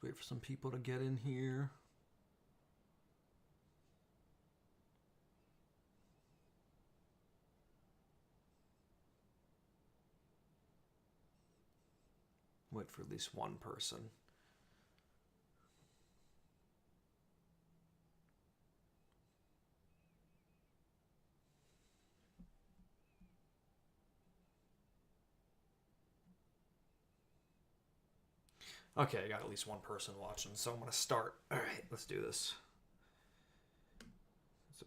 Wait for some people to get in here. Wait for at least one person. Okay, I got at least one person watching, so I'm going to start. All right, let's do this. So,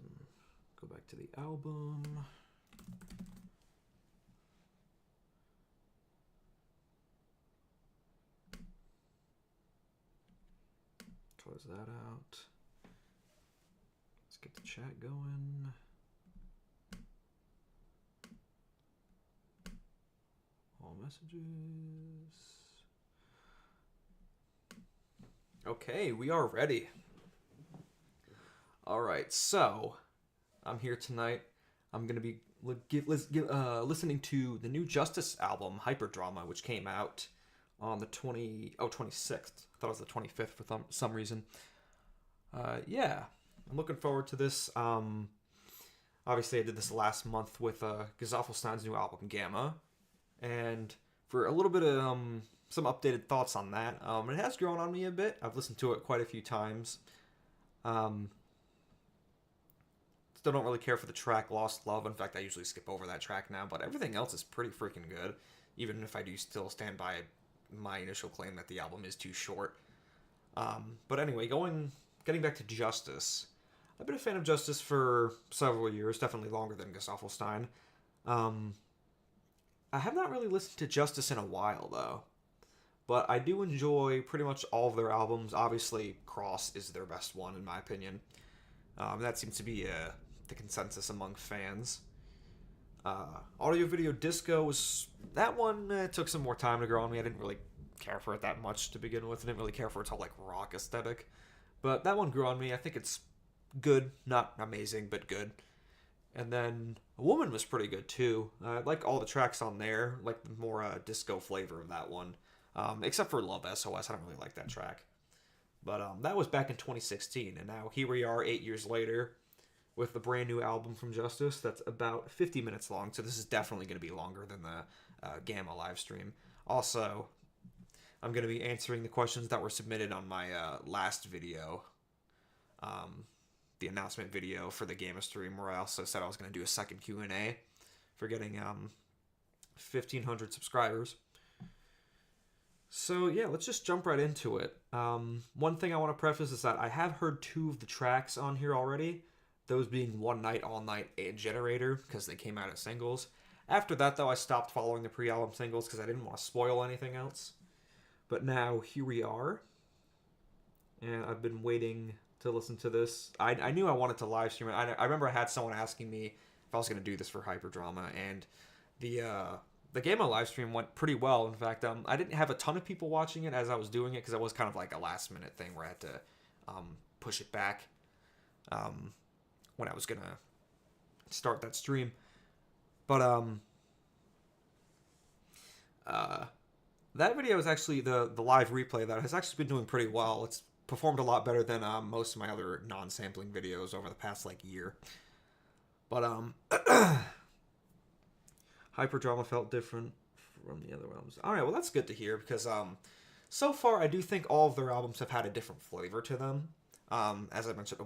go back to the album. Close that out. Let's get the chat going. All messages. Okay, we are ready. All right, so I'm here tonight. I'm gonna be listening to the new Justice album, Hyperdrama, which came out on the 26th. I thought it was the 25th for some reason. Yeah, I'm looking forward to this. Obviously, I did this last month with Stein's new album, Gamma, and for a little bit of some updated thoughts on that. It has grown on me a bit. I've listened to it quite a few times. Still don't really care for the track Lost Love. In fact, I usually skip over that track now, but everything else is pretty freaking good, even if I do still stand by my initial claim that the album is too short. But anyway, getting back to Justice. I've been a fan of Justice for several years, definitely longer than Stein. I have not really listened to Justice in a while, though. But I do enjoy pretty much all of their albums. Obviously, Cross is their best one, in my opinion. That seems to be the consensus among fans. Audio Video Disco was... That one took some more time to grow on me. I didn't really care for it that much to begin with. I didn't really care for its whole, rock aesthetic. But that one grew on me. I think it's good. Not amazing, but good. And then A Woman was pretty good, too. I like all the tracks on there. Like the more disco flavor of that one. Except for Love SOS. I don't really like that track. But that was back in 2016. And now here we are 8 years later with the brand new album from Justice that's about 50 minutes long. So this is definitely going to be longer than the Gamma live stream. Also, I'm going to be answering the questions that were submitted on my last video. The announcement video for the Gamma stream, where I also said I was going to do a second Q&A for getting 1,500 subscribers. So yeah, let's just jump right into it. One thing I want to preface is that I have heard 2 of the tracks on here already, those being One Night, All Night, and Generator, because they came out as singles. After that, though, I stopped following the pre-album singles because I didn't want to spoil anything else. But now, here we are. And I've been waiting to listen to this. I knew I wanted to live stream it. I remember I had someone asking me if I was going to do this for Hyperdrama, and the Gamma live stream went pretty well. In fact, I didn't have a ton of people watching it as I was doing it because it was kind of like a last minute thing where I had to push it back when I was going to start that stream. But that video is actually the live replay that has actually been doing pretty well. It's performed a lot better than most of my other non-sampling videos over the past year. But Hyperdrama felt different from the other albums. All right, well that's good to hear because so far I do think all of their albums have had a different flavor to them. As I mentioned,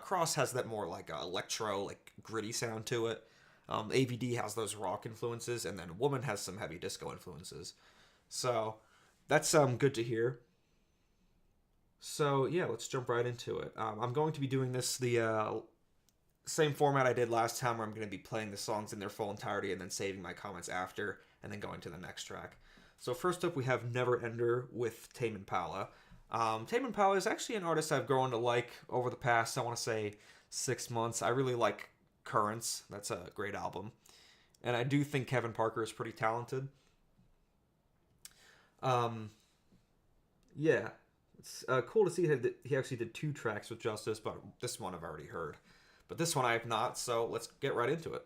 Cross has that more electro, gritty sound to it. AVD has those rock influences, and then Woman has some heavy disco influences. So that's good to hear. So yeah, let's jump right into it. I'm going to be doing this the same format I did last time, where I'm going to be playing the songs in their full entirety and then saving my comments after, and then going to the next track. So first up, we have Neverender with Tame Impala. Tame Impala is actually an artist I've grown to like over the past, I want to say, 6 months. I really like Currents. That's a great album. And I do think Kevin Parker is pretty talented. Yeah. It's cool to see that he actually did 2 tracks with Justice, but this one I've already heard. But this one I have not, so let's get right into it.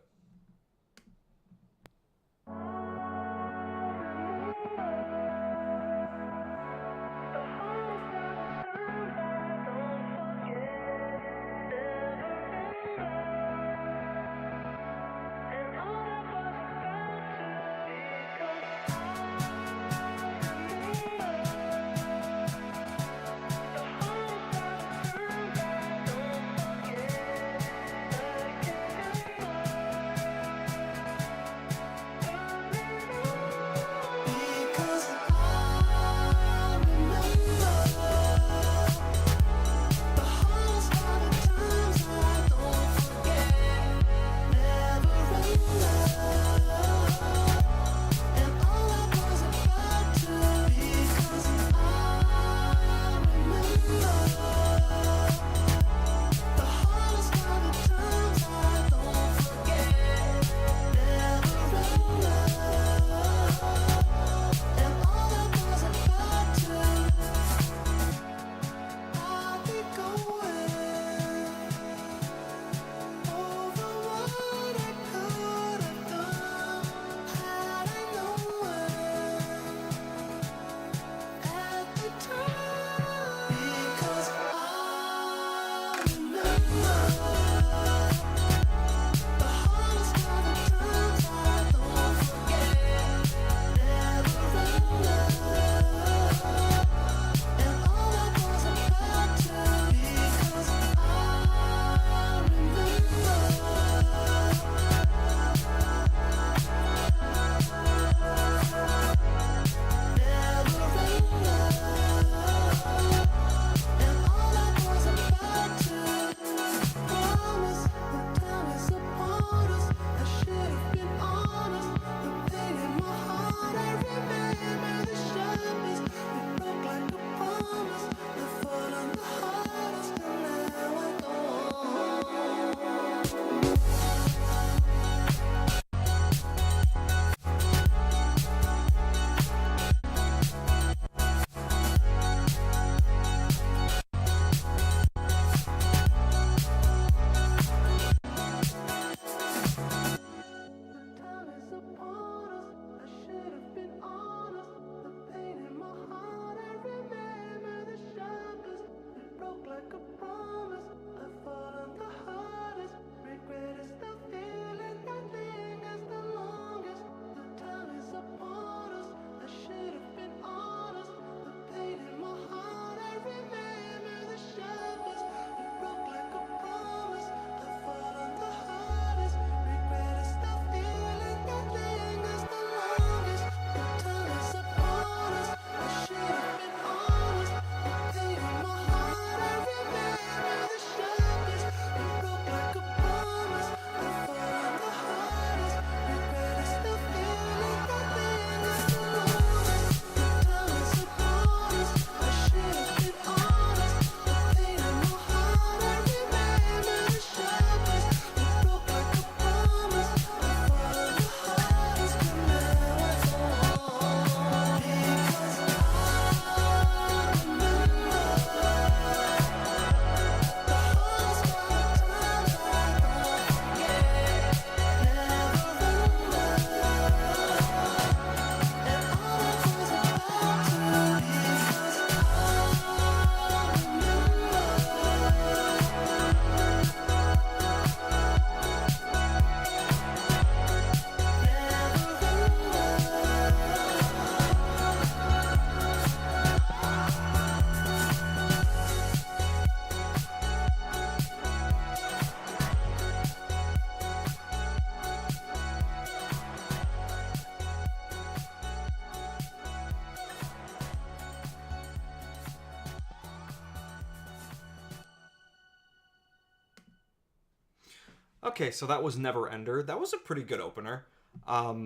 Okay, so that was Neverender. That was a pretty good opener. I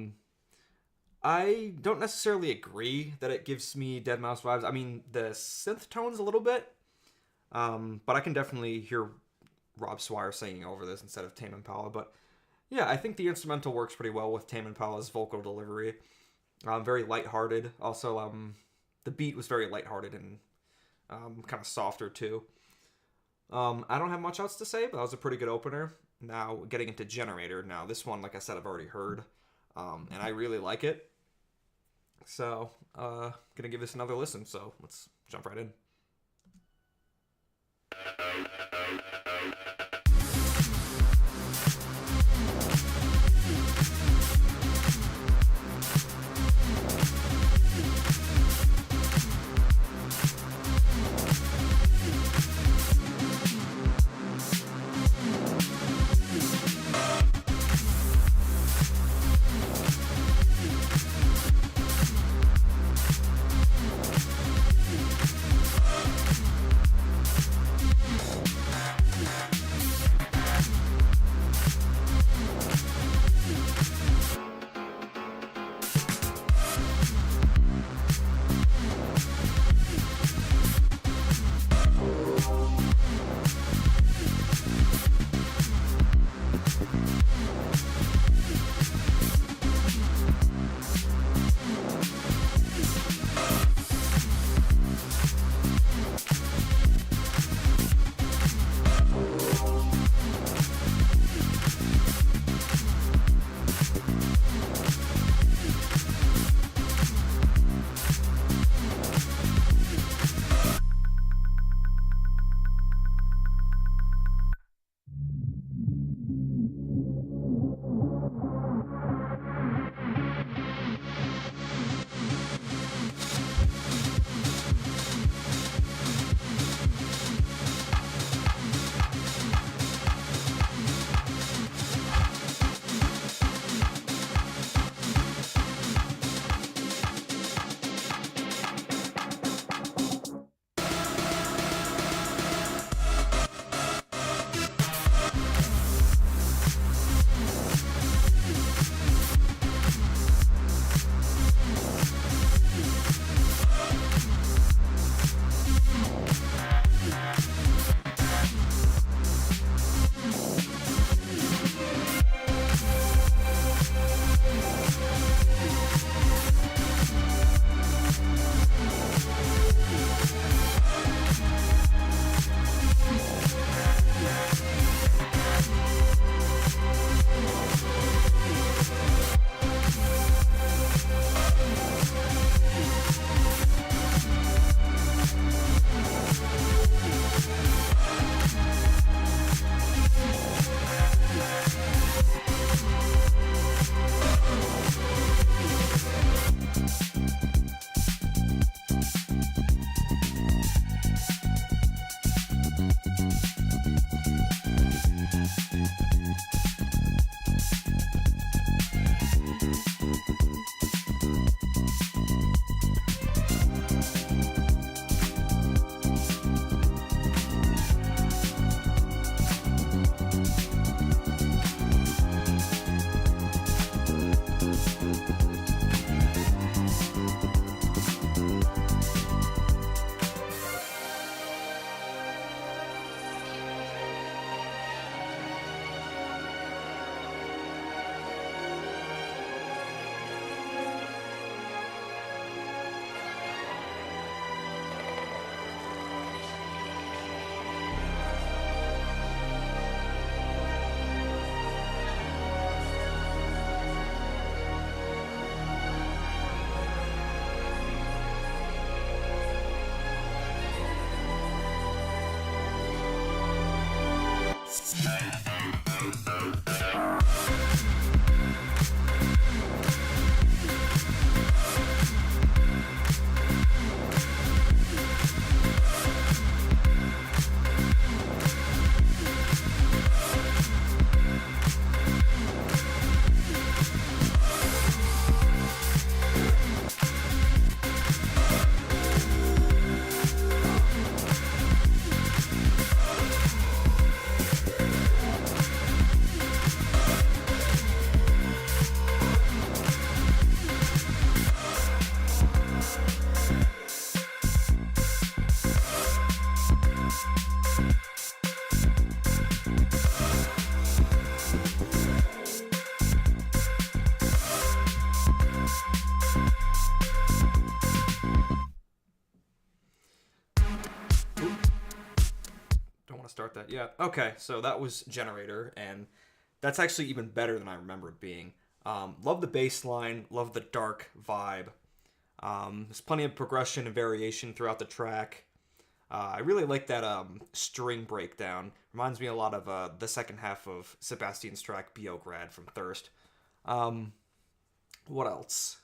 don't necessarily agree that it gives me Deadmau5 vibes. I mean, the synth tones a little bit, but I can definitely hear Rob Swire singing over this instead of Tame Impala. But yeah, I think the instrumental works pretty well with Tame Impala's vocal delivery. Very lighthearted. Also, the beat was very lighthearted and kind of softer too. I don't have much else to say, but that was a pretty good opener. Now, getting into Generator. Now, this one, like I said, I've already heard, and I really like it. So, gonna give this another listen, so let's jump right in. Start that yet. Okay, so that was Generator, and that's actually even better than I remember it being. Love the bass line, love the dark vibe. There's plenty of progression and variation throughout the track. I really like that string breakdown. Reminds me a lot of the second half of Sebastian's track Beograd from Thirst. What else?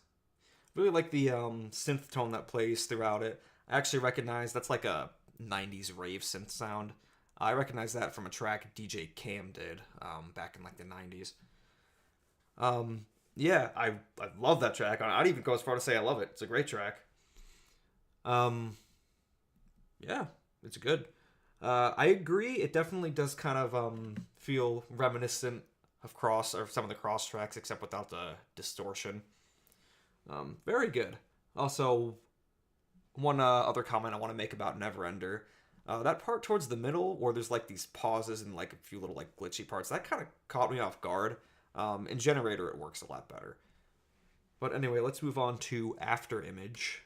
Really like the synth tone that plays throughout it. I actually recognize that's like a 90s rave synth sound. I recognize that from a track DJ Cam did back in like the 90s. Yeah, I love that track. I'd even go as far to say I love it. It's a great track. Yeah, it's good. I agree. It definitely does kind of feel reminiscent of Cross or some of the Cross tracks, except without the distortion. Very good. Also, one other comment I want to make about Neverender. That part towards the middle, where there's like these pauses and like a few little like glitchy parts, that kind of caught me off guard. In Generator, it works a lot better. But anyway, let's move on to Afterimage.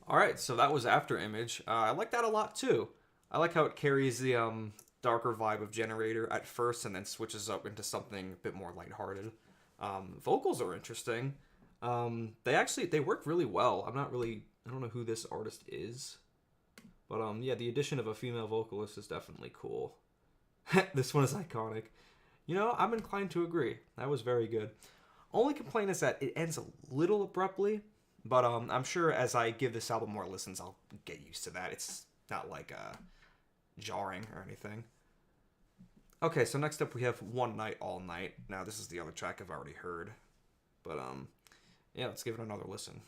All right, so that was Afterimage. I like that a lot too. I like how it carries the darker vibe of Generator at first, and then switches up into something a bit more lighthearted. Vocals are interesting. They work really well. I don't know who this artist is, but yeah, the addition of a female vocalist is definitely cool. This one is iconic. You know, I'm inclined to agree. That was very good. Only complaint is that it ends a little abruptly, but I'm sure as I give this album more listens, I'll get used to that. It's not like jarring or anything. Okay, so next up we have One Night All Night. Now this is the other track I've already heard, but yeah, let's give it another listen.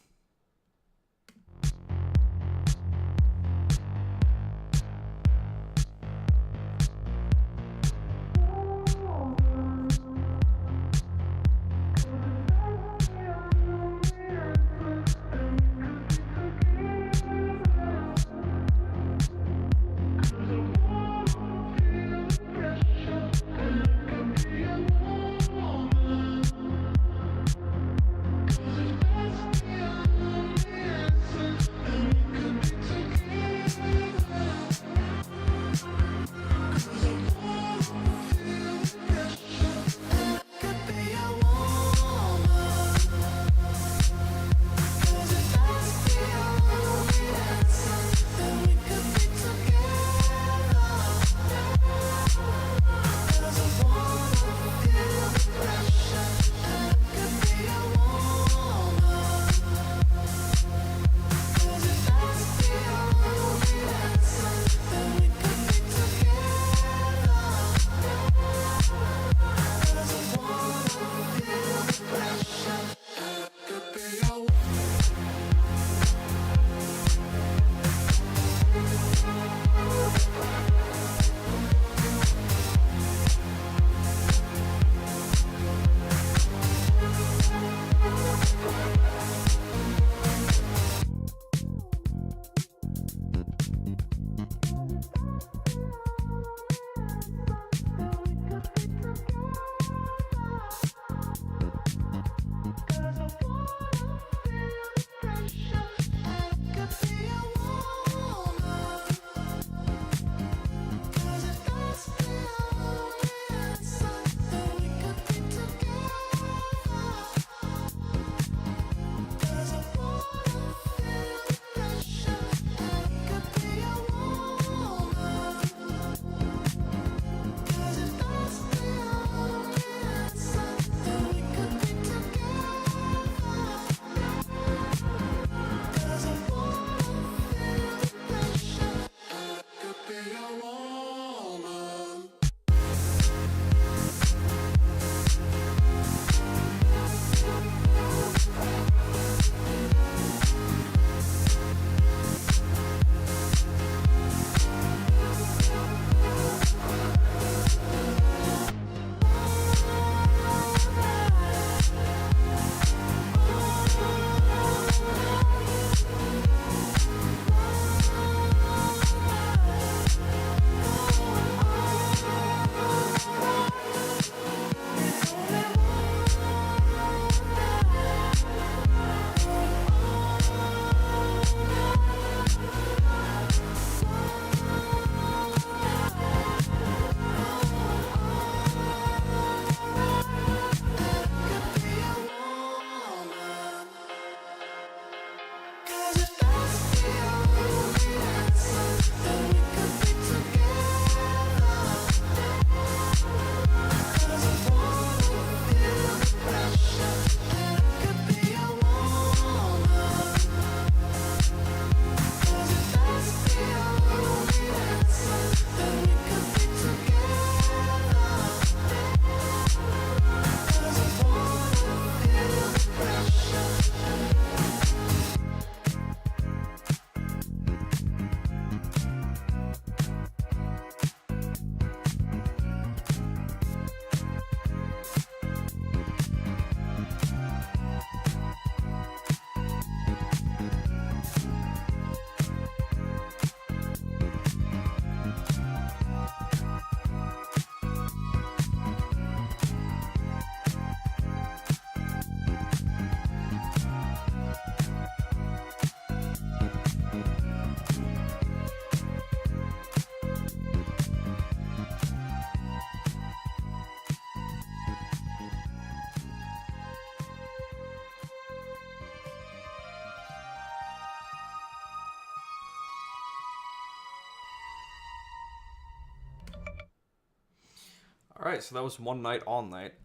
All right, so that was One Night, All Night.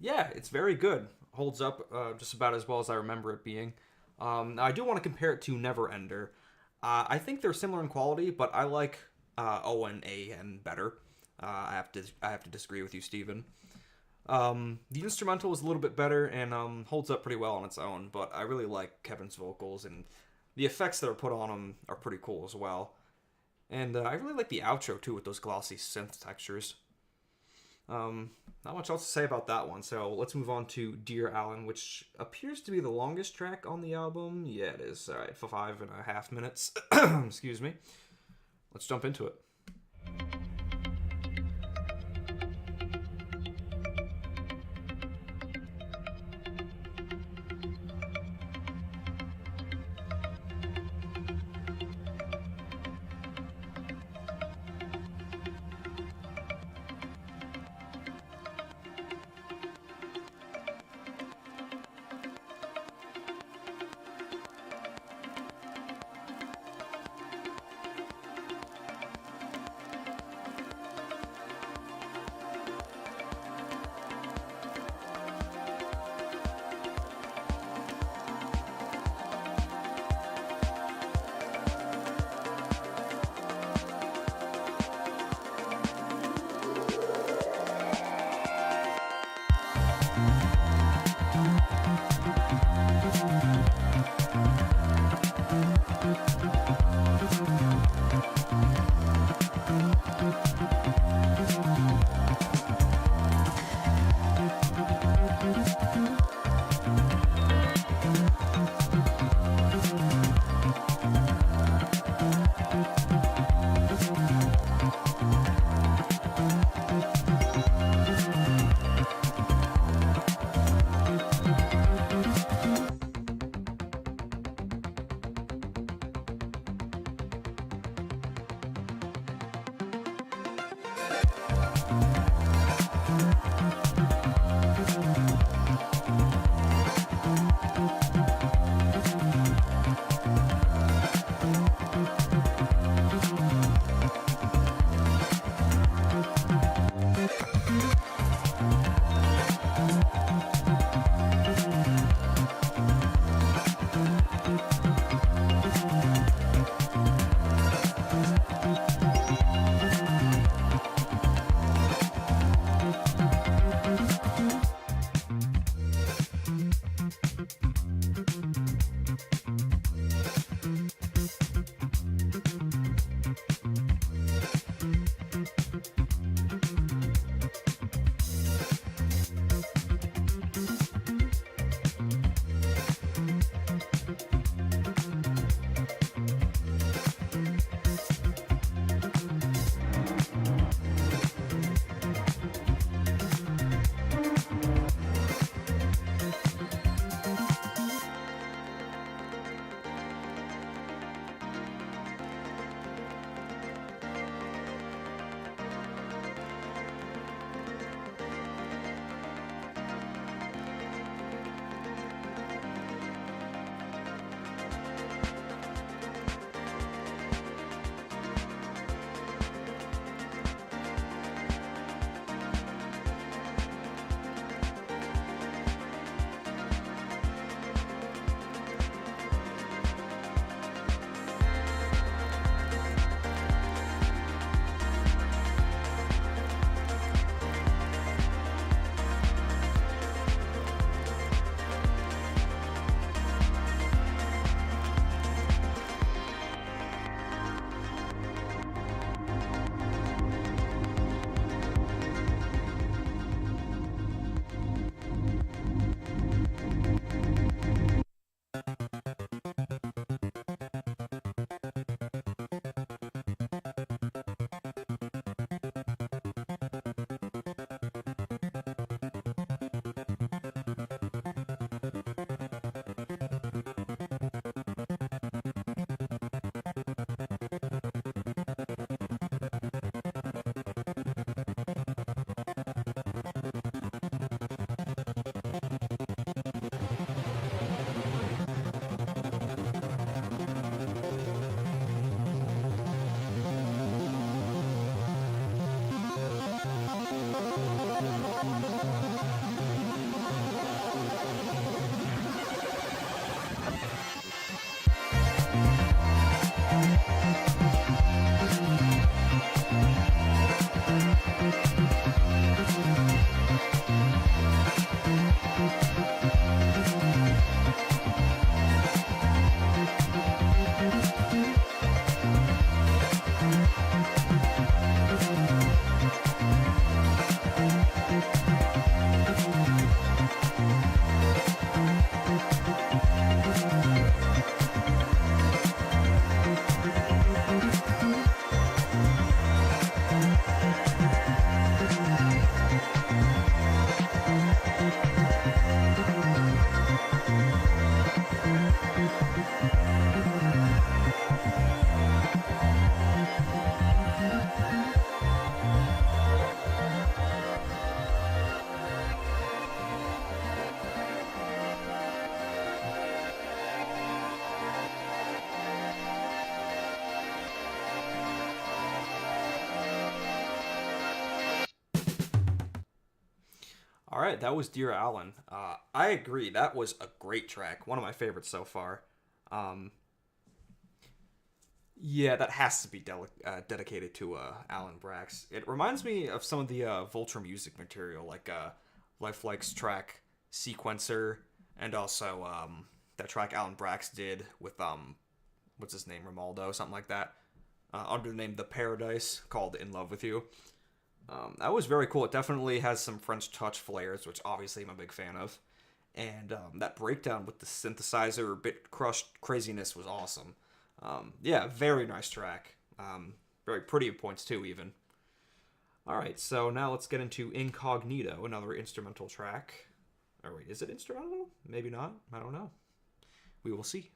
Yeah, it's very good. Holds up just about as well as I remember it being. Now I do want to compare it to Neverender. I think they're similar in quality, but I like O and A and better. I have to disagree with you, Steven. The instrumental is a little bit better and holds up pretty well on its own, but I really like Kevin's vocals, and the effects that are put on them are pretty cool as well. And I really like the outro too with those glossy synth textures. Not much else to say about that one, so let's move on to Dear Alan, which appears to be the longest track on the album. Yeah, it is. All right, for 5.5 minutes. Excuse me. Let's jump into it. All right, that was Dear Allen. I agree. That was a great track. One of my favorites so far. Um, yeah, that has to be dedicated to Alan Brax. It reminds me of some of the Vulture music material, like Lifelike's track Sequencer, and also that track Alan Brax did with what's his name, Romaldo, something like that, under the name The Paradise, called In Love With You. That was very cool. It definitely has some French touch flares, which obviously I'm a big fan of. And that breakdown with the synthesizer bit crushed craziness was awesome. Yeah, very nice track. Very pretty at points too, even. Alright, so now let's get into Incognito, another instrumental track. Or wait, is it instrumental? Maybe not. I don't know. We will see.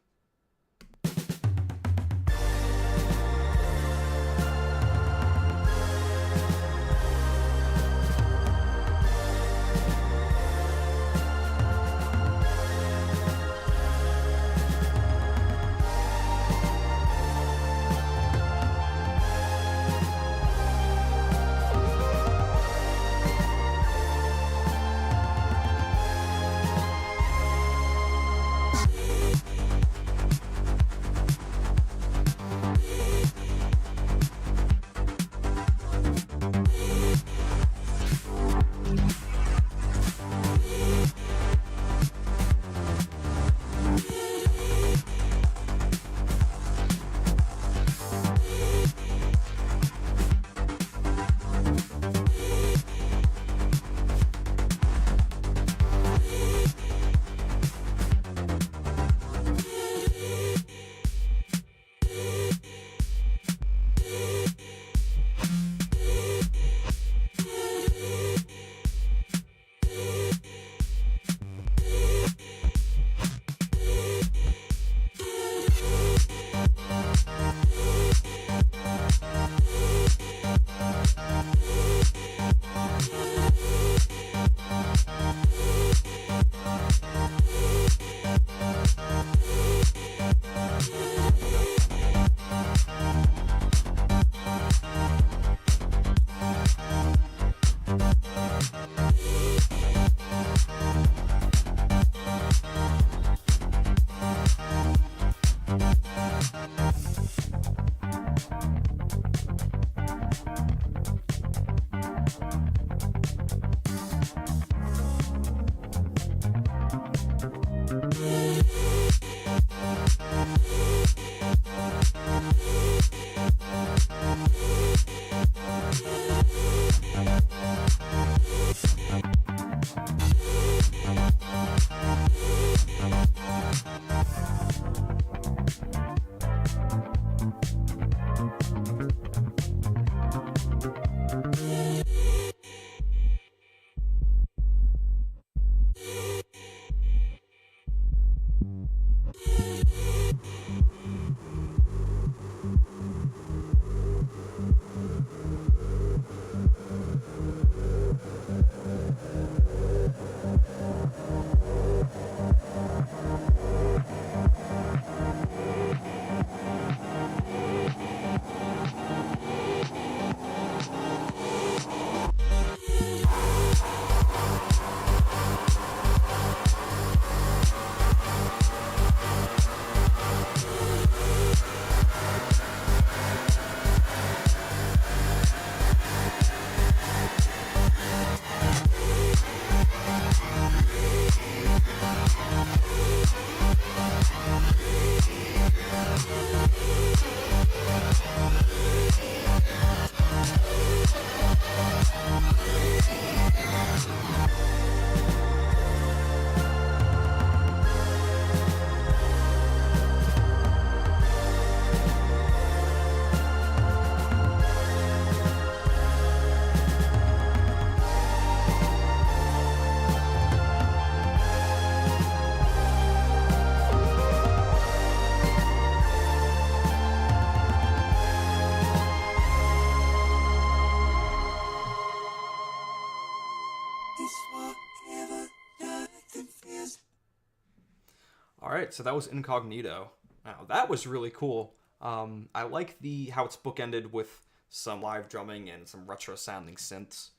Alright, so that was Incognito. Now, that was really cool. I like how it's bookended with some live drumming and some retro-sounding synths.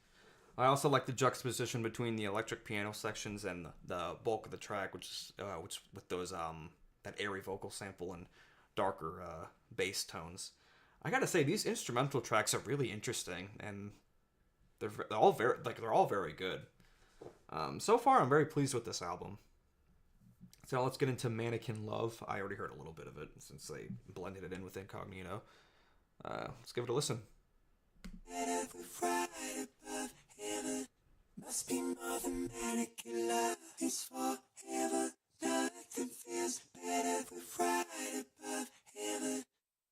I also like the juxtaposition between the electric piano sections and the bulk of the track, which with those that airy vocal sample and darker bass tones. I gotta say, these instrumental tracks are really interesting, and they're all very good. So far, I'm very pleased with this album. So let's get into Mannequin Love. I already heard a little bit of it since they blended it in with Incognito. Let's give it a listen. Must be more than mannequin love is forever. Nothing feels better. We're right above heaven.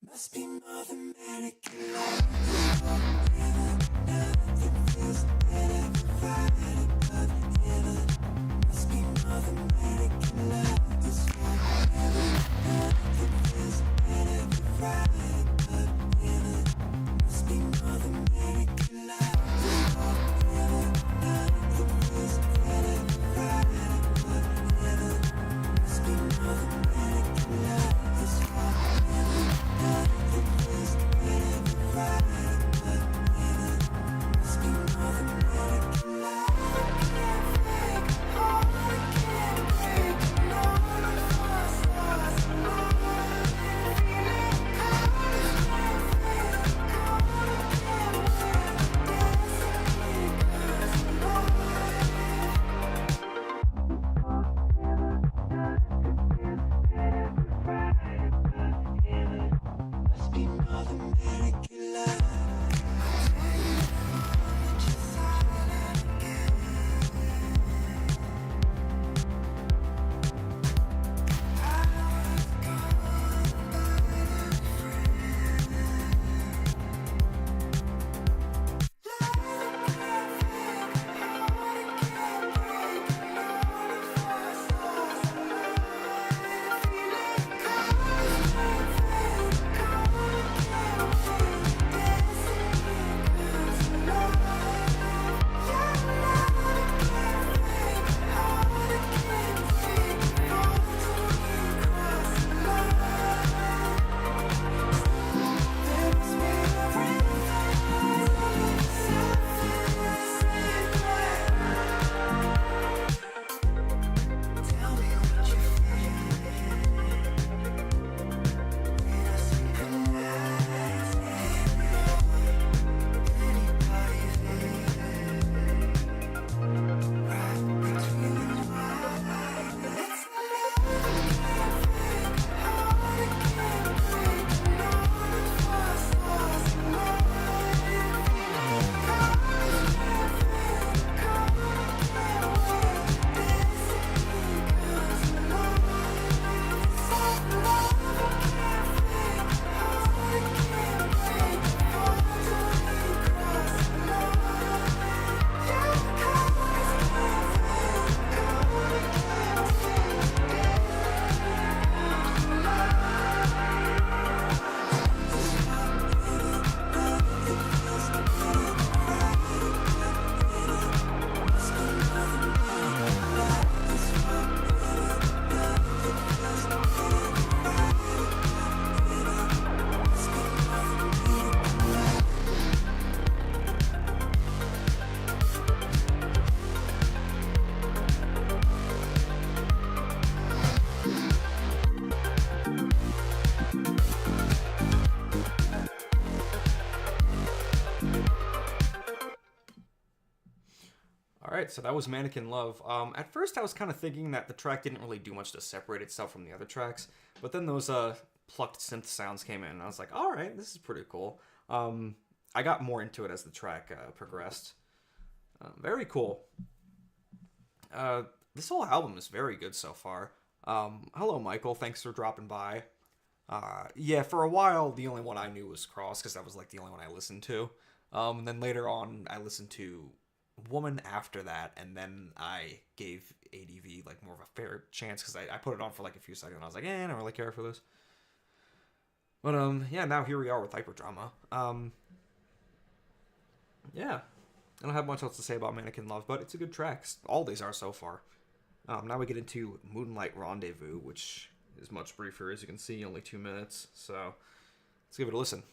Must be more than mannequin love is forever. Nothing feels better. We're right above heaven. Must be more than mannequin love is forever. Nothing feels better. We're right above heaven. Must be more than mannequin love is forever. Nothing feels better. We're right above heaven. Must be more than mannequin love is forever. Nothing feels better. We're right above heaven. Must be more than mannequin love. Alright, so that was Mannequin Love. At first I was kind of thinking that the track didn't really do much to separate itself from the other tracks, but then those plucked synth sounds came in, and I was like, alright, this is pretty cool. I got more into it as the track progressed. Very cool. This whole album is very good so far. Hello, Michael. Thanks for dropping by. Yeah, for a while, the only one I knew was Cross, because that was like the only one I listened to. And then later on, I listened to Woman after that, and then I gave ADV like more of a fair chance, because I put it on for like a few seconds, and I was like, I don't really care for this. But, yeah, now here we are with Hyperdrama. Yeah. I don't have much else to say about Mannequin Love, but it's a good track. All these are so far. Now we get into Moonlight Rendezvous, which is much briefer, as you can see, only 2 minutes. So let's give it a listen.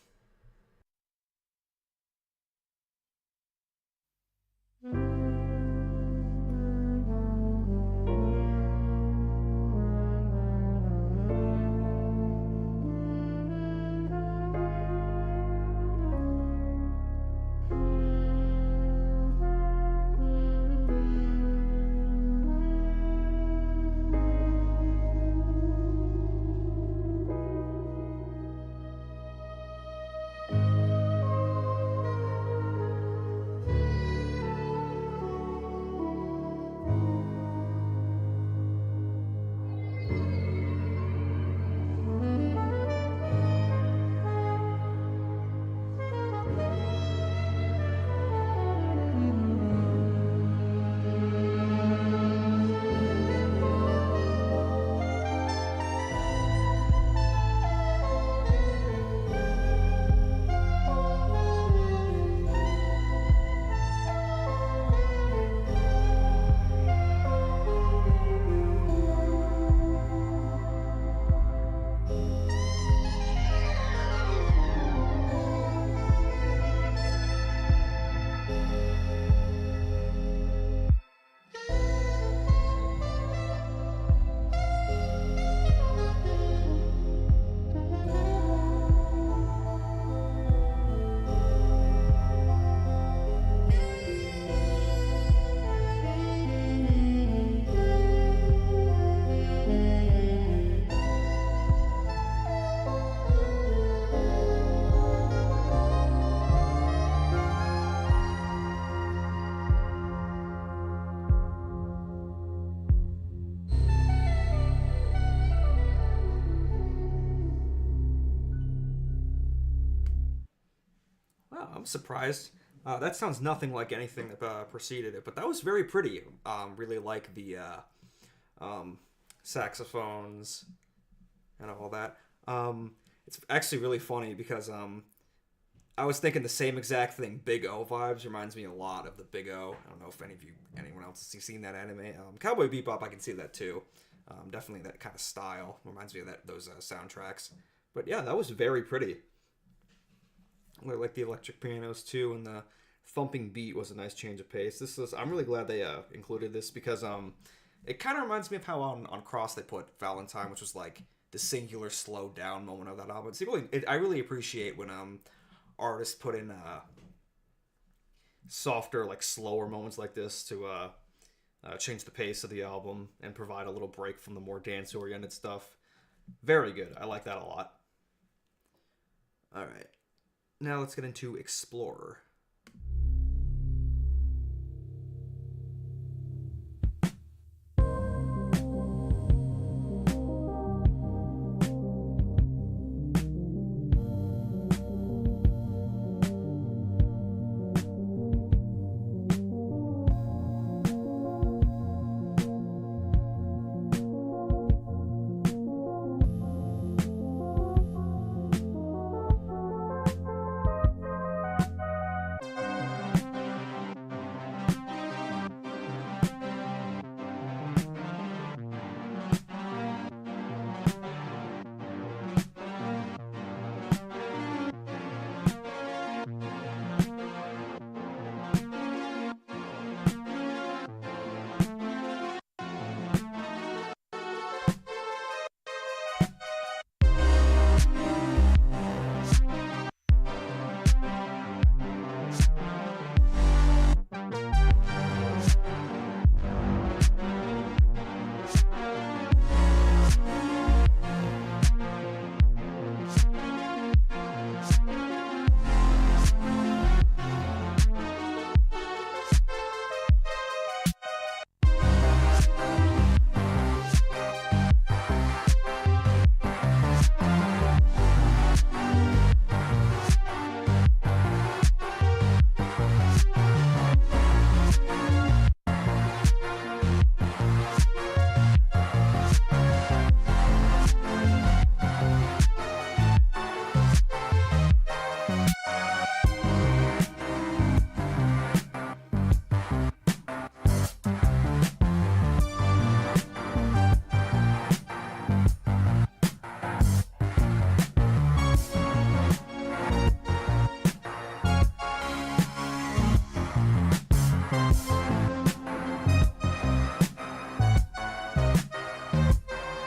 Wow, I'm surprised. That sounds nothing like anything that preceded it, but that was very pretty. Really like the saxophones and all that. It's actually really funny because I was thinking the same exact thing. Big O vibes reminds me a lot of the Big O. I don't know if anyone else has seen that anime. Cowboy Bebop, I can see that too. Definitely that kind of style reminds me of those soundtracks. But yeah, that was very pretty. I like the electric pianos too, and the thumping beat was a nice change of pace. I'm really glad they included this because it kind of reminds me of how on Cross they put Valentine, which was like the singular slowed down moment of that album. I really appreciate when artists put in softer, like slower moments like this to change the pace of the album and provide a little break from the more dance oriented stuff. Very good. I like that a lot. All right. Now let's get into Explorer.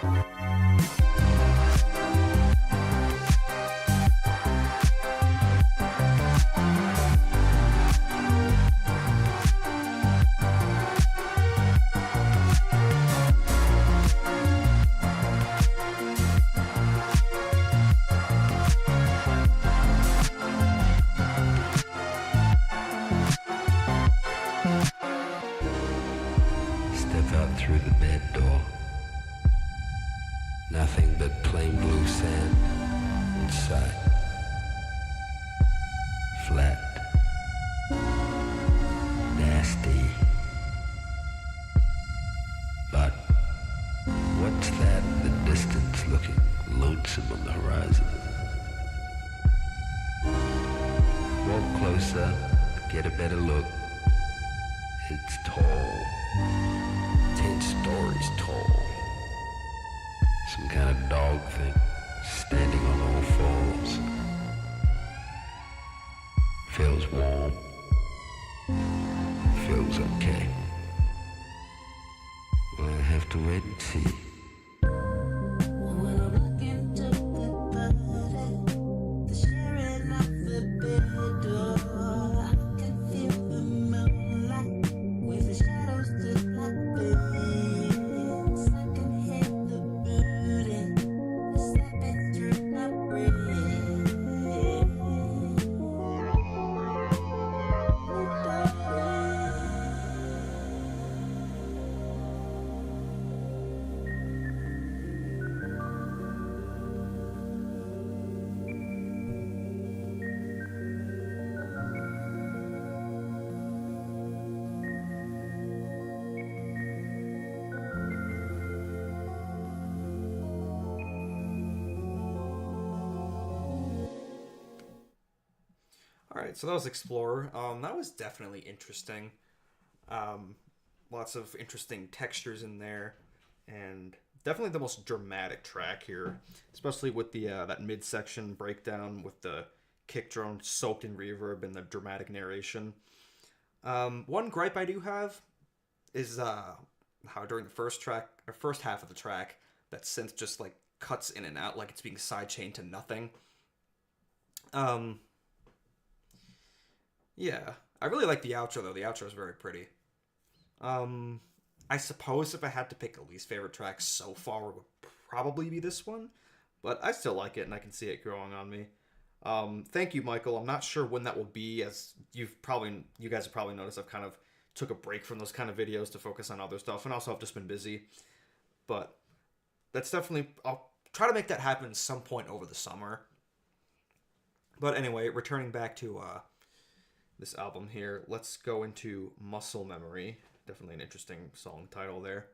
Step out through the bed door. Nothing but plain blue sand inside. Flat. Nasty. But what's that in the distance looking lonesome on the horizon? Walk closer, get a better look. It's tall. 10 stories tall. Some kind of dog thing, standing on all fours. Feels warm. Feels okay. Well, I have to wait and see. Alright, so that was Explorer. That was definitely interesting. Lots of interesting textures in there, and definitely the most dramatic track here, especially with the that midsection breakdown with the kick drum soaked in reverb and the dramatic narration. One gripe I do have is how during the first half of the track, that synth just like cuts in and out like it's being sidechained to nothing. Yeah, I really like the outro though. The outro is very pretty. I suppose if I had to pick a least favorite track so far, it would probably be this one, but I still like it and I can see it growing on me. Thank you, Michael. I'm not sure when that will be, as you guys have probably noticed I've kind of took a break from those kind of videos to focus on other stuff, and also I've just been busy. But that's definitely, I'll try to make that happen at some point over the summer. But anyway, returning back to this album here, let's go into Muscle Memory. Definitely an interesting song title there.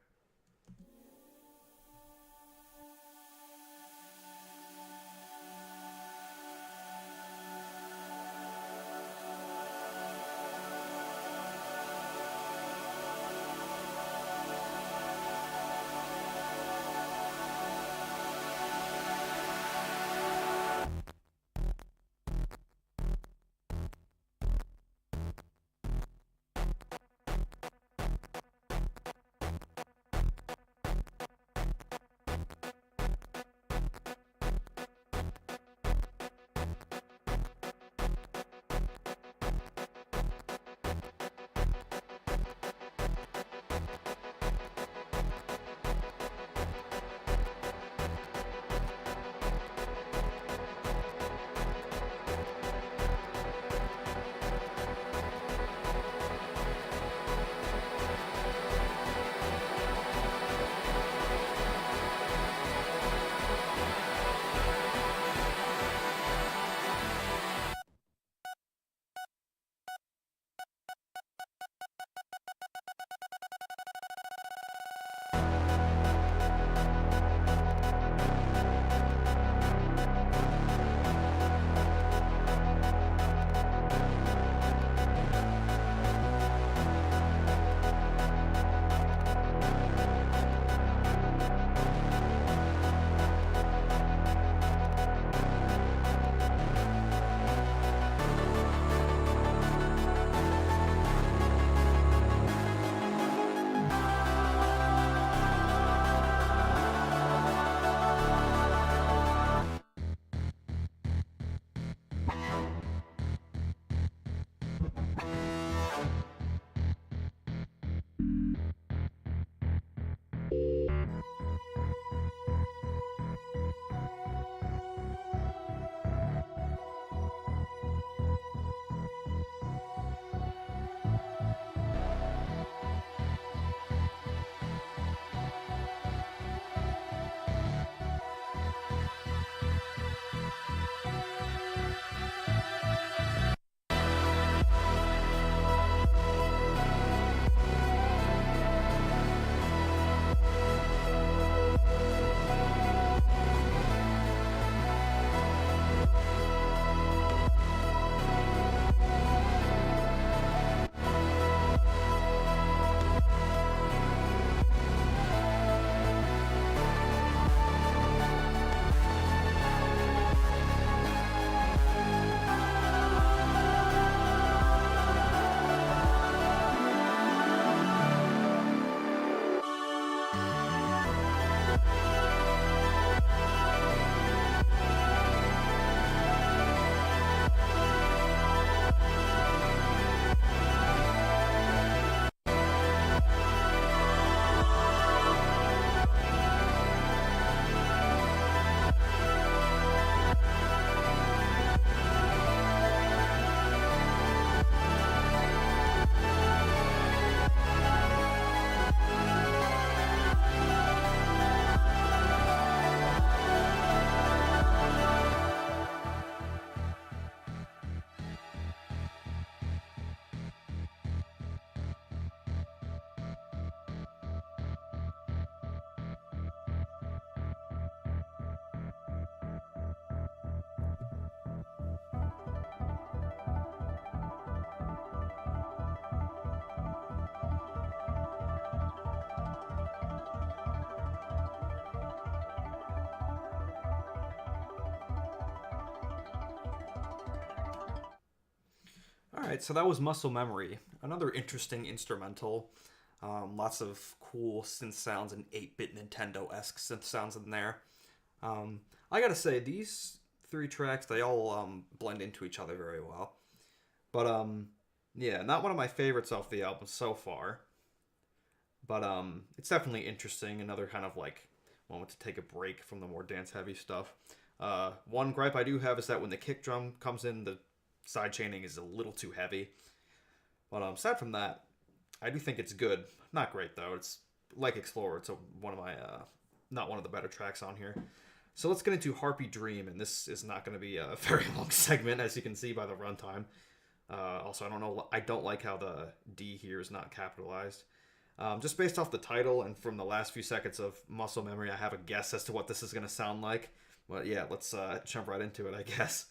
Alright, so that was Muscle Memory. Another interesting instrumental. Lots of cool synth sounds and 8-bit Nintendo-esque synth sounds in there. I gotta say, these 3 tracks, they all blend into each other very well. But, yeah, not one of my favorites off the album so far. But, it's definitely interesting. Another kind of, like, moment to take a break from the more dance-heavy stuff. One gripe I do have is that when the kick drum comes in, the side chaining is a little too heavy. But aside from that, I do think it's good. Not great, though. It's like Explorer. It's one of my, not one of the better tracks on here. So let's get into Harpy Dream, and this is not going to be a very long segment, as you can see by the runtime. Also, I don't like how the D here is not capitalized. Just based off the title and from the last few seconds of Muscle Memory, I have a guess as to what this is going to sound like. But yeah, let's jump right into it, I guess.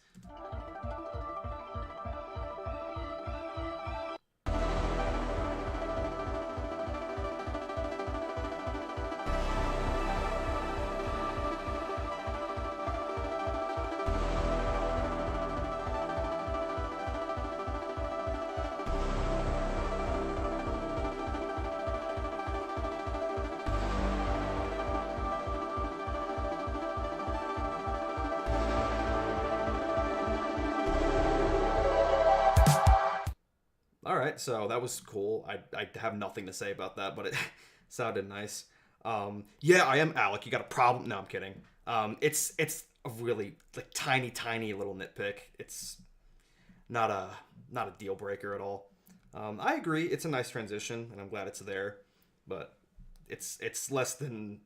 Alright, so that was cool. I have nothing to say about that, but it sounded nice. Yeah, I am Alec. You got a problem? No, I'm kidding. It's a really like tiny little nitpick. It's not a deal breaker at all. I agree. It's a nice transition, and I'm glad it's there. But it's less than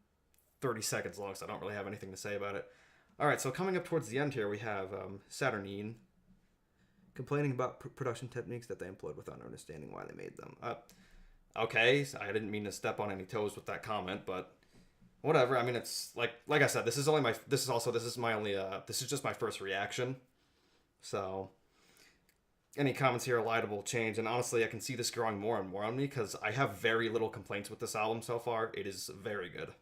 30 seconds long, so I don't really have anything to say about it. Alright, so coming up towards the end here, we have Saturnine complaining about production techniques that they employed without understanding why they made them. Okay, I didn't mean to step on any toes with that comment, but whatever. I mean, it's like I said, this is just my first reaction. So any comments here are liable change, and honestly, I can see this growing more and more on me because I have very little complaints with this album so far. It is very good.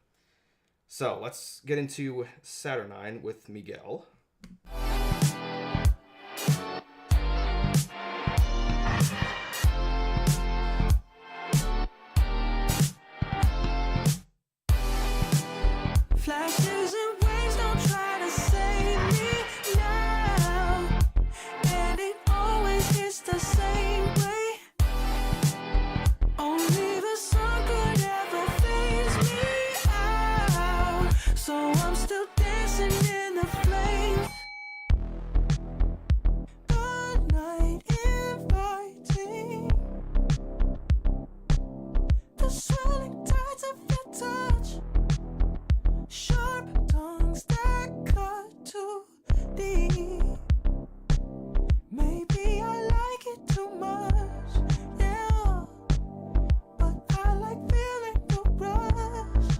So let's get into Saturnine with Miguel. Flashes and waves don't try to save me now, and it always hits the same way. Only the sun could ever phase me out, so I'm still dancing in the flames. The night inviting, the swirling tides of your touch. Sharp tongues that cut too deep. Maybe I like it too much, yeah. But I like feeling the rush.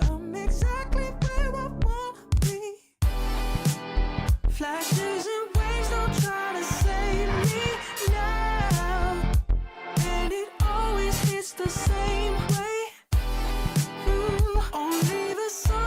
I'm exactly where I wanna be. Flashes and waves don't try to save me now, and it always hits the same way. Only the sun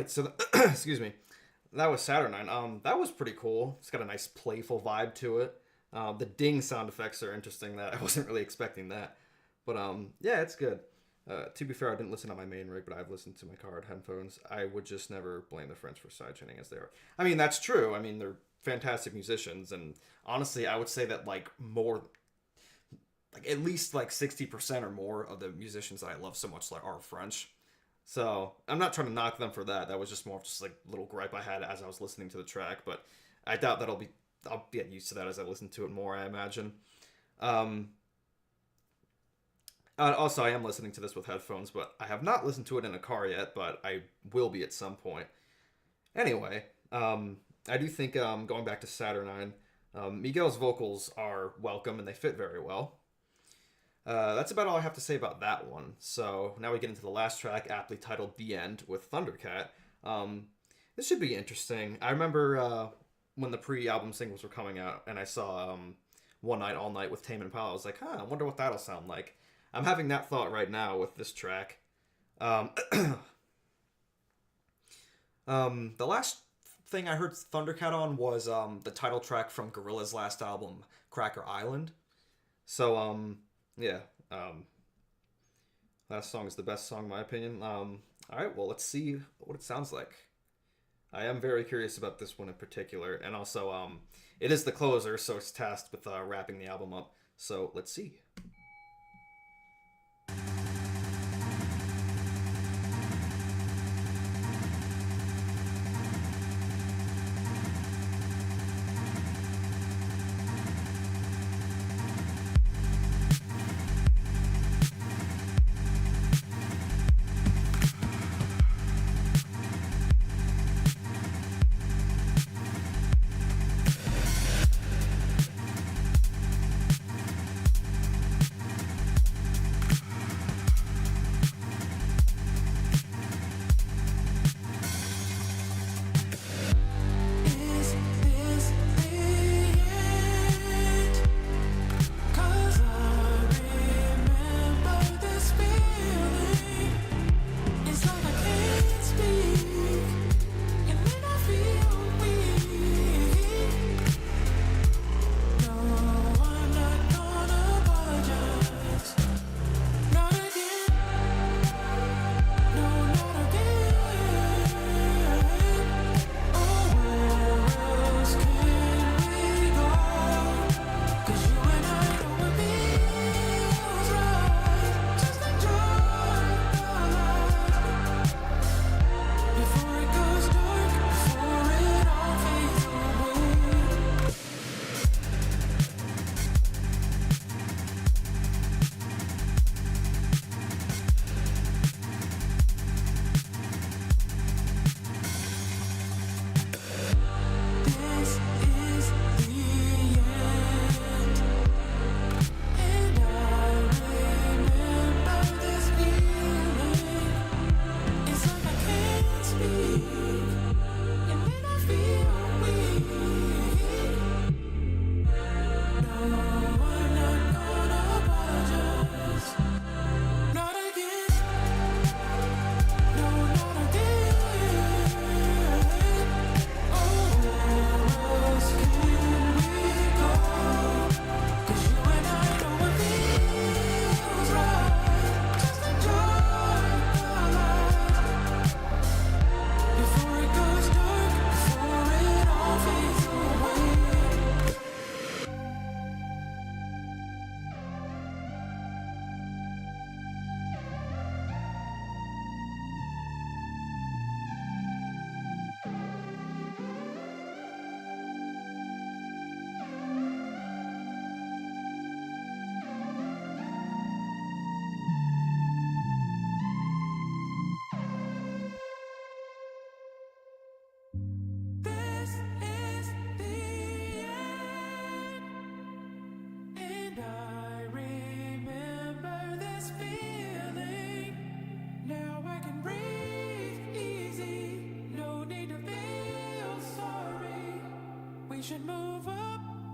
right, so excuse me. That was Saturnine. That was pretty cool. It's got a nice playful vibe to it. The ding sound effects are interesting. That I wasn't really expecting that, but yeah, it's good. To be fair, I didn't listen on my main rig, but I've listened to my car headphones. I would just never blame the French for sidechaining as they are. I mean, that's true. I mean, they're fantastic musicians, and honestly, I would say that like more, like at least like 60% or more of the musicians that I love so much like are French. So I'm not trying to knock them for that. That was just more of just like a little gripe I had as I was listening to the track, but I doubt that I'll get used to that as I listen to it more, I imagine. Um, Also, I am listening to this with headphones, but I have not listened to it in a car yet, but I will be at some point. Anyway, I do think, going back to Saturnine, Miguel's vocals are welcome and they fit very well. That's about all I have to say about that one. So now we get into the last track, aptly titled The End, with Thundercat. This should be interesting. I remember when the pre-album singles were coming out, and I saw One Night All Night with Tame Impala. I was like, I wonder what that'll sound like. I'm having that thought right now with this track. The last thing I heard Thundercat on was the title track from Gorillaz' last album, Cracker Island. So, yeah. That song is the best song in my opinion. Alright, well, let's see what it sounds like. I am very curious about this one in particular, and also, it is the closer, so it's tasked with wrapping the album up. So, let's see.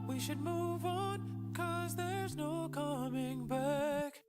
We should move on, 'cause there's no coming back.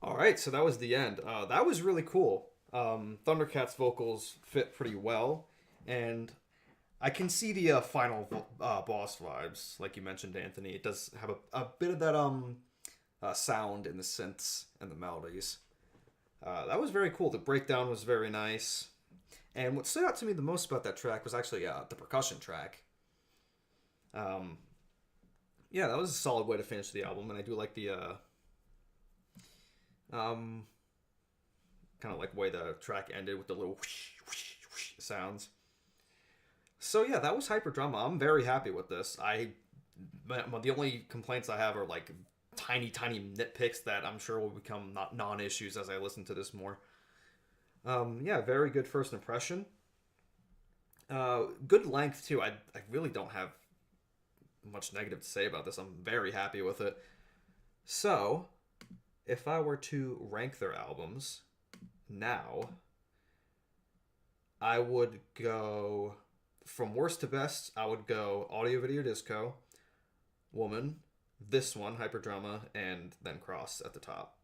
All right, so that was the end. That was really cool. Thundercat's vocals fit pretty well, and I can see the final boss vibes, like you mentioned, Anthony. It does have a bit of that sound in the synths and the melodies. That was very cool. The breakdown was very nice. And what stood out to me the most about that track was actually the percussion track. Yeah, that was a solid way to finish the album, and I do like the kind of like way the track ended with the little whoosh, whoosh, whoosh sounds. So yeah, that was Hyperdrama. I'm very happy with this. The only complaints I have are like tiny, tiny nitpicks that I'm sure will become not non-issues as I listen to this more. Yeah, very good first impression. Good length too. I really don't have much negative to say about this. I'm very happy with it. So, if I were to rank their albums now, I would go from worst to best. I would go Audio Video Disco, Woman, this one, Hyperdrama, and then Cross at the top.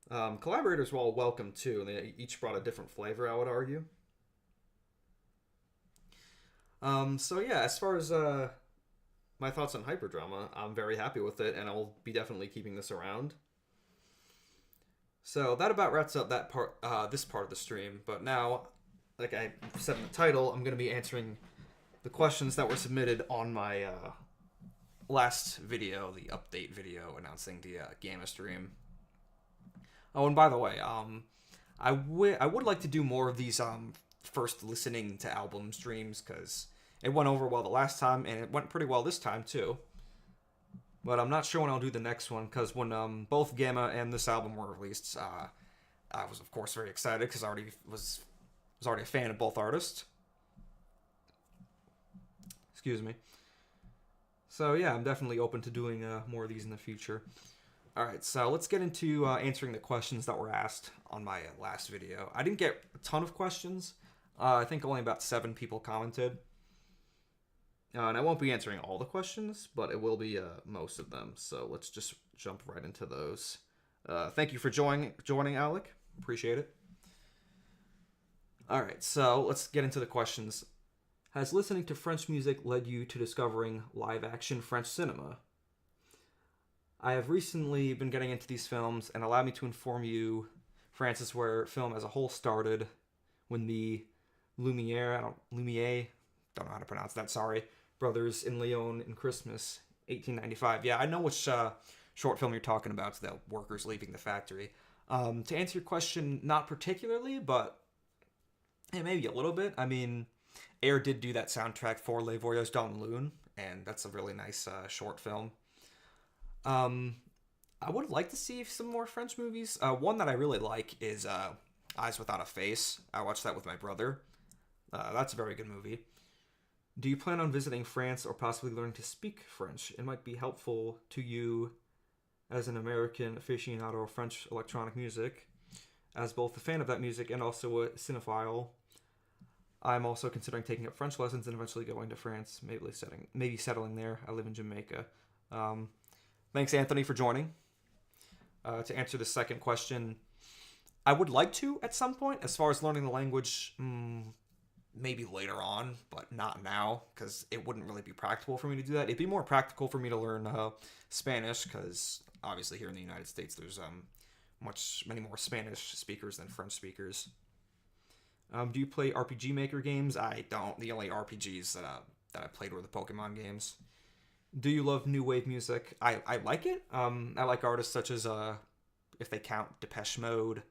Collaborators were all welcome too, and they each brought a different flavor, I would argue. So yeah, as far as my thoughts on Hyperdrama, I'm very happy with it, and I'll be definitely keeping this around. So that about wraps up that part, this part of the stream. But now, like I said in the title, I'm going to be answering the questions that were submitted on my last video, the update video announcing the Gamma stream. Oh, and by the way, I would like to do more of these first listening to album streams, because it went over well the last time, and it went pretty well this time too. But I'm not sure when I'll do the next one, because when both Gamma and this album were released, I was of course very excited because I already was already a fan of both artists. Excuse me. So yeah, I'm definitely open to doing more of these in the future. Alright, so let's get into answering the questions that were asked on my last video. I didn't get a ton of questions. I think only about 7 people commented. And I won't be answering all the questions, but it will be most of them. So let's just jump right into those. Thank you for joining, Alec. Appreciate it. Alright, so let's get into the questions. Has listening to French music led you to discovering live-action French cinema? I have recently been getting into these films, and allow me to inform you, Francis, where film as a whole started when the Lumiere, don't know how to pronounce that, sorry, brothers in Lyon in Christmas, 1895. Yeah, I know which short film you're talking about. It's the workers leaving the factory. To answer your question, not particularly, but yeah, maybe a little bit. I mean, Air did do that soundtrack for Les Voyages dans la Lune, and that's a really nice short film. I would like to see some more French movies. One that I really like is Eyes Without a Face. I watched that with my brother. That's a very good movie. Do you plan on visiting France or possibly learning to speak French? It might be helpful to you as an American aficionado of French electronic music. As both a fan of that music and also a cinephile, I'm also considering taking up French lessons and eventually going to France, maybe settling there. I live in Jamaica. Thanks, Anthony, for joining. To answer the second question, I would like to at some point. As far as learning the language, maybe later on, but not now, because it wouldn't really be practical for me to do that. It'd be more practical for me to learn Spanish, because obviously here in the United States there's many more Spanish speakers than French speakers. Do you play RPG Maker games? I don't. The only RPGs that I played were the Pokemon games. Do you love new wave music? I like it. I like artists such as, if they count, Depeche Mode.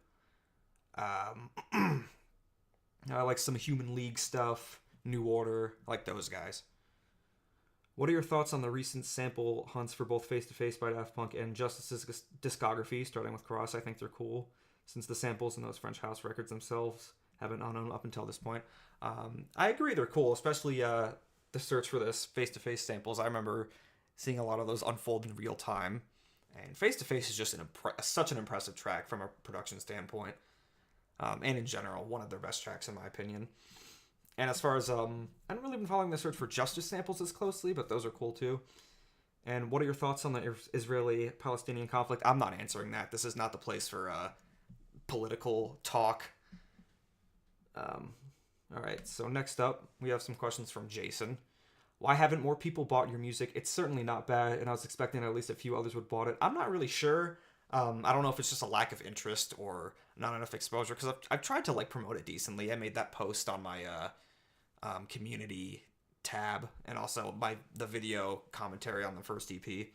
I like some Human League stuff, New Order. I like those guys. What are your thoughts on the recent sample hunts for both Face to Face by Daft Punk and Justice's discography, starting with Cross? I think they're cool, since the samples in those French house records themselves have been unknown up until this point. I agree they're cool, especially the search for this face-to-face samples. I remember seeing a lot of those unfold in real time, and face-to-face is just such an impressive track from a production standpoint, and in general, one of their best tracks in my opinion. And as far as, I haven't really been following the search for Justice samples as closely, but those are cool too. And what are your thoughts on the Israeli-Palestinian conflict? I'm not answering that. This is not the place for political talk. All right, so next up, we have some questions from Jason. Why haven't more people bought your music? It's certainly not bad, and I was expecting at least a few others would bought it. I'm not really sure. I don't know if it's just a lack of interest or not enough exposure, because I've tried to like promote it decently. I made that post on my community tab, and also the video commentary on the first EP.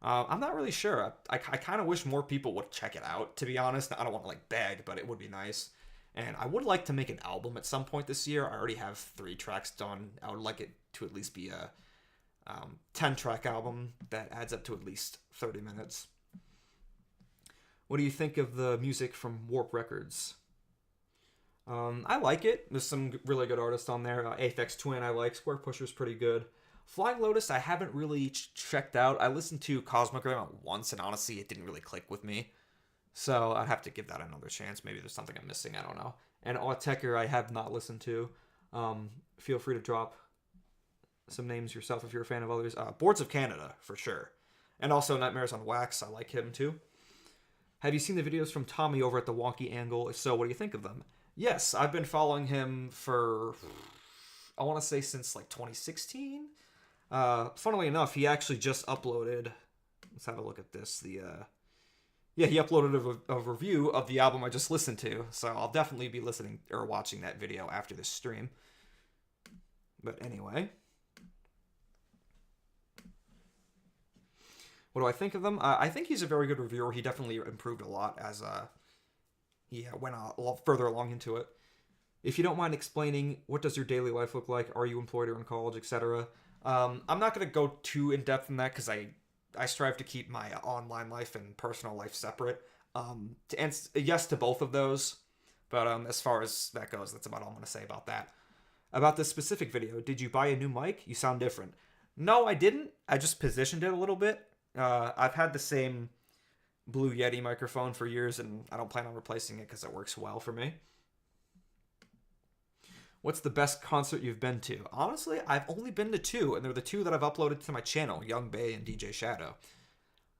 I'm not really sure. I kind of wish more people would check it out, to be honest. I don't want to like beg, but it would be nice. And I would like to make an album at some point this year. I already have 3 tracks done. I would like it to at least be a 10-track album that adds up to at least 30 minutes. What do you think of the music from Warp Records? I like it. There's some really good artists on there. Aphex Twin I like. Square Pusher's pretty good. Flying Lotus I haven't really checked out. I listened to Cosmogram once, and honestly it didn't really click with me. So I'd have to give that another chance. Maybe there's something I'm missing. I don't know. And Autecker I have not listened to. Feel free to drop some names yourself if you're a fan of others. Boards of Canada, for sure. And also Nightmares on Wax. I like him too. Have you seen the videos from Tommy over at The Wonky Angle? If so, what do you think of them? Yes, I've been following him for, I want to say since like 2016. Funnily enough, he actually just uploaded, let's have a look at this, he uploaded a review of the album I just listened to, so I'll definitely be listening or watching that video after this stream. But anyway, what do I think of them? I think he's a very good reviewer. He definitely improved a lot as he went a lot further along into it. If you don't mind explaining, what does your daily life look like? Are you employed or in college, etc.? I'm not going to go too in-depth in that because I strive to keep my online life and personal life separate. To answer yes to both of those, but as far as that goes, that's about all I'm going to say about that. About this specific video, did you buy a new mic? You sound different. No, I didn't. I just positioned it a little bit. I've had the same Blue Yeti microphone for years, and I don't plan on replacing it because it works well for me. What's the best concert you've been to? Honestly, I've only been to 2, and they're the 2 that I've uploaded to my channel, Young Bay and DJ Shadow.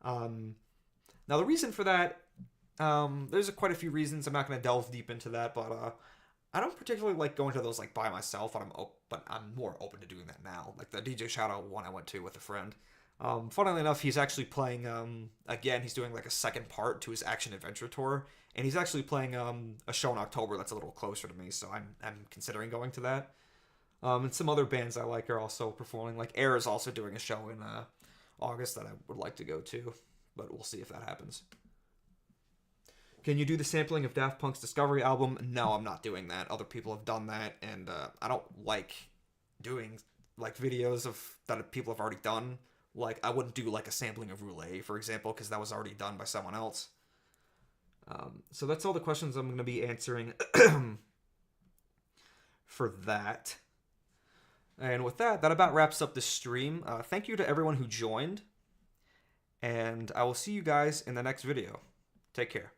Now, the reason for that, there's quite a few reasons. I'm not going to delve deep into that, but I don't particularly like going to those like by myself, but I'm more open to doing that now. Like the DJ Shadow one I went to with a friend. Funnily enough, he's actually playing, again, he's doing like a second part to his action adventure tour, and he's actually playing a show in October that's a little closer to me, so I'm considering going to that. And some other bands I like are also performing, like Air is also doing a show in August that I would like to go to, but we'll see if that happens. Can you do the sampling of Daft Punk's Discovery album? No, I'm not doing that. Other people have done that, and I don't like doing like videos of that people have already done. Like, I wouldn't do, like, a sampling of Roulette, for example, because that was already done by someone else. So that's all the questions I'm going to be answering for that. And with that, that about wraps up the stream. Thank you to everyone who joined, and I will see you guys in the next video. Take care.